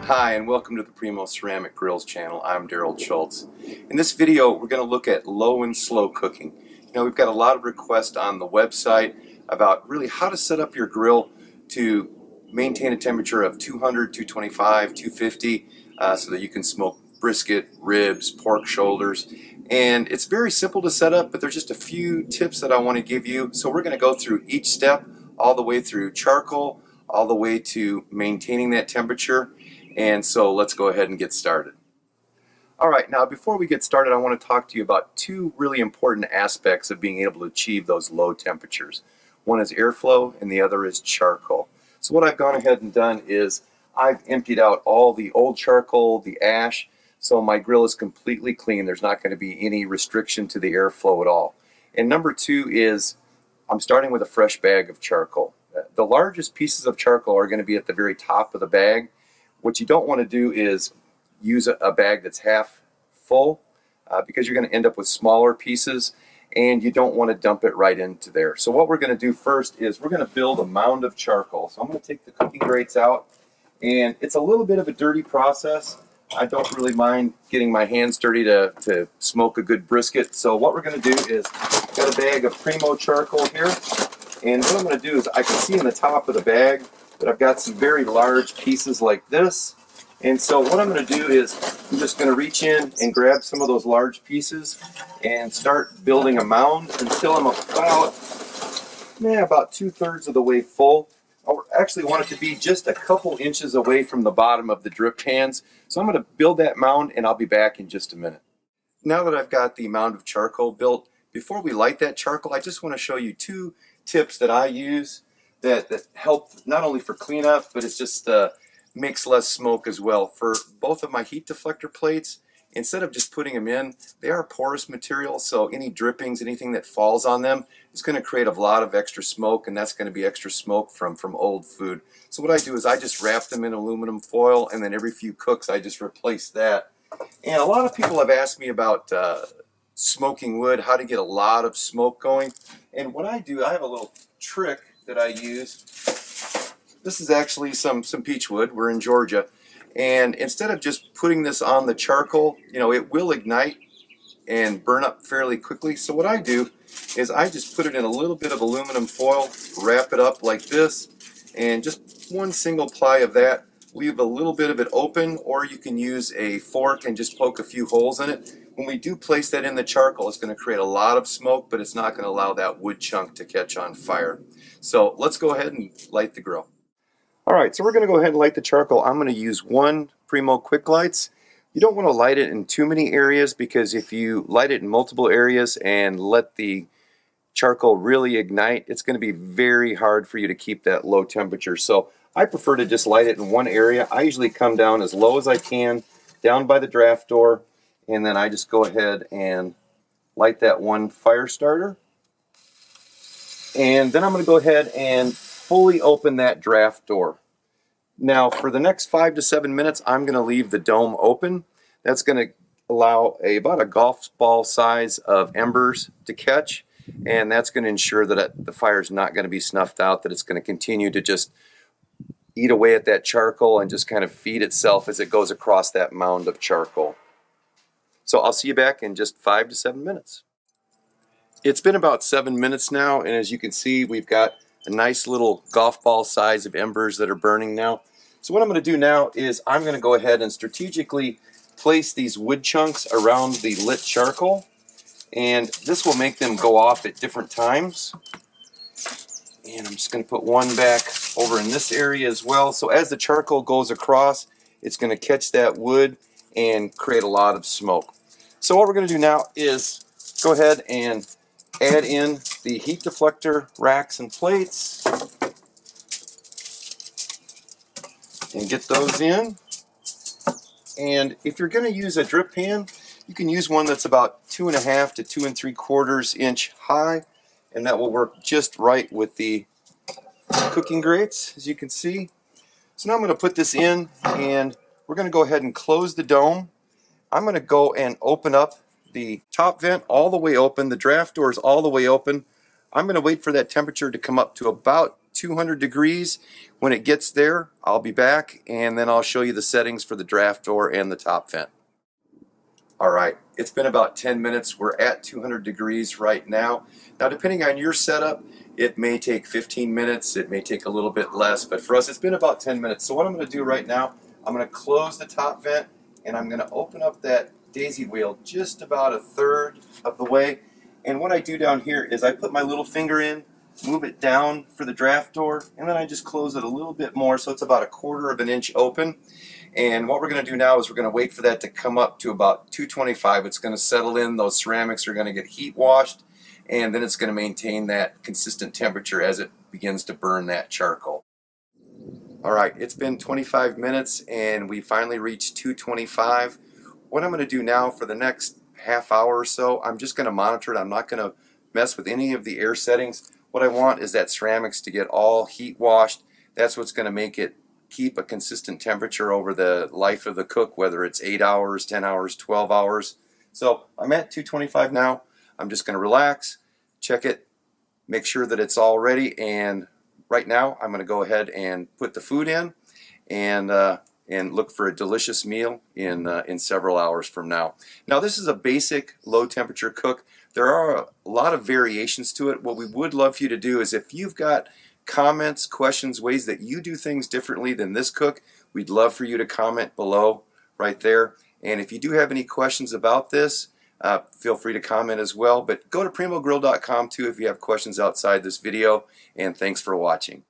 Hi, and welcome to the Primo Ceramic Grills channel. I'm Daryl Schultz. In this video, we're going to look at low and slow cooking. We've got a lot of requests on the website about really how to set up your grill to maintain a temperature of 200, 225, 250 so that you can smoke brisket, ribs, pork shoulders. And it's very simple to set up, but there's just a few tips that I want to give you. So we're going to go through each step, all the way through charcoal, all the way to maintaining that temperature. And so let's go ahead and get started. All right, now before we get started, I want to talk to you about two really important aspects of being able to achieve those low temperatures. One is airflow and the other is charcoal. So what I've gone ahead and done is I've emptied out all the old charcoal, the ash, so my grill is completely clean. There's not going to be any restriction to the airflow at all. And number two is I'm starting with a fresh bag of charcoal. The largest pieces of charcoal are going to be at the very top of the bag. What you don't want to do is use a bag that's half full because you're going to end up with smaller pieces and you don't want to dump it right into there. So what we're going to do first is we're going to build a mound of charcoal. So I'm going to take the cooking grates out, and it's a little bit of a dirty process. I don't really mind getting my hands dirty to smoke a good brisket. So what we're going to do is I've got a bag of Primo charcoal here, and what I'm going to do is I can see in the top of the bag that I've got some very large pieces like this. And so what I'm going to do is I'm just going to reach in and grab some of those large pieces and start building a mound until I'm about 2/3 of the way full. I actually want it to be just a couple inches away from the bottom of the drip pans. So I'm going to build that mound and I'll be back in just a minute. Now that I've got the mound of charcoal built, before we light that charcoal, I just want to show you two tips that I use that help not only for cleanup, but it's just makes less smoke as well. For both of my heat deflector plates, instead of just putting them in, they are porous material, so any drippings, anything that falls on them, is going to create a lot of extra smoke, and that's going to be extra smoke from old food. So what I do is I just wrap them in aluminum foil, and then every few cooks I just replace that. And a lot of people have asked me about smoking wood, how to get a lot of smoke going. And what I do, I have a little trick that I use. This is actually some peach wood. We're in Georgia. And instead of just putting this on the charcoal, it will ignite and burn up fairly quickly. So what I do is I just put it in a little bit of aluminum foil, wrap it up like this, and just one single ply of that. Leave a little bit of it open, or you can use a fork and just poke a few holes in it. When we do place that in the charcoal, it's going to create a lot of smoke, but it's not going to allow that wood chunk to catch on fire. So let's go ahead and light the grill. All right, so we're going to go ahead and light the charcoal. I'm going to use one Primo quick lights. You don't want to light it in too many areas, because if you light it in multiple areas and let the charcoal really ignite, it's going to be very hard for you to keep that low temperature. So I prefer to just light it in one area. I usually come down as low as I can, down by the draft door, and then I just go ahead and light that one fire starter. And then I'm going to go ahead and fully open that draft door. Now for the next 5 to 7 minutes, I'm going to leave the dome open. That's going to allow about a golf ball size of embers to catch, and that's going to ensure that the fire is not going to be snuffed out, that it's going to continue to just eat away at that charcoal and just kind of feed itself as it goes across that mound of charcoal. So I'll see you back in just 5 to 7 minutes. It's been about 7 minutes now, and as you can see, we've got a nice little golf ball size of embers that are burning now. So what I'm going to do now is I'm going to go ahead and strategically place these wood chunks around the lit charcoal, and this will make them go off at different times. And I'm just going to put one back over in this area as well. So as the charcoal goes across, it's going to catch that wood and create a lot of smoke. So what we're going to do now is go ahead and add in the heat deflector racks and plates and get those in. And if you're going to use a drip pan, you can use one that's about 2.5 to 2 3/4 inch high, and that will work just right with the cooking grates, as you can see. So now I'm going to put this in, and we're going to go ahead and close the dome. I'm going to go and open up the top vent all the way open. The draft door is all the way open. I'm going to wait for that temperature to come up to about 200 degrees. When it gets there, I'll be back, and then I'll show you the settings for the draft door and the top vent. Alright, it's been about 10 minutes. We're at 200 degrees right now. Now, depending on your setup, it may take 15 minutes, it may take a little bit less, but for us it's been about 10 minutes. So what I'm going to do right now, I'm going to close the top vent, and I'm going to open up that daisy wheel just about a third of the way. And what I do down here is I put my little finger in, move it down for the draft door, and then I just close it a little bit more so it's about a quarter of an inch open. And what we're going to do now is we're going to wait for that to come up to about 225. It's going to settle in, those ceramics are going to get heat washed, and then it's going to maintain that consistent temperature as it begins to burn that charcoal. Alright, it's been 25 minutes and we finally reached 225. What I'm going to do now for the next half hour or so, I'm just going to monitor it. I'm not going to mess with any of the air settings. What I want is that ceramics to get all heat washed. That's what's going to make it keep a consistent temperature over the life of the cook, whether it's 8 hours, 10 hours, 12 hours. So I'm at 225 now. I'm just going to relax, check it, make sure that it's all ready, and right now I'm going to go ahead and put the food in and look for a delicious meal in several hours from now. Now, this is a basic low temperature cook. There are a lot of variations to it. What we would love for you to do is, if you've got comments, questions, ways that you do things differently than this cook, we'd love for you to comment below right there. And if you do have any questions about this, feel free to comment as well. But go to primogrill.com too if you have questions outside this video. And thanks for watching.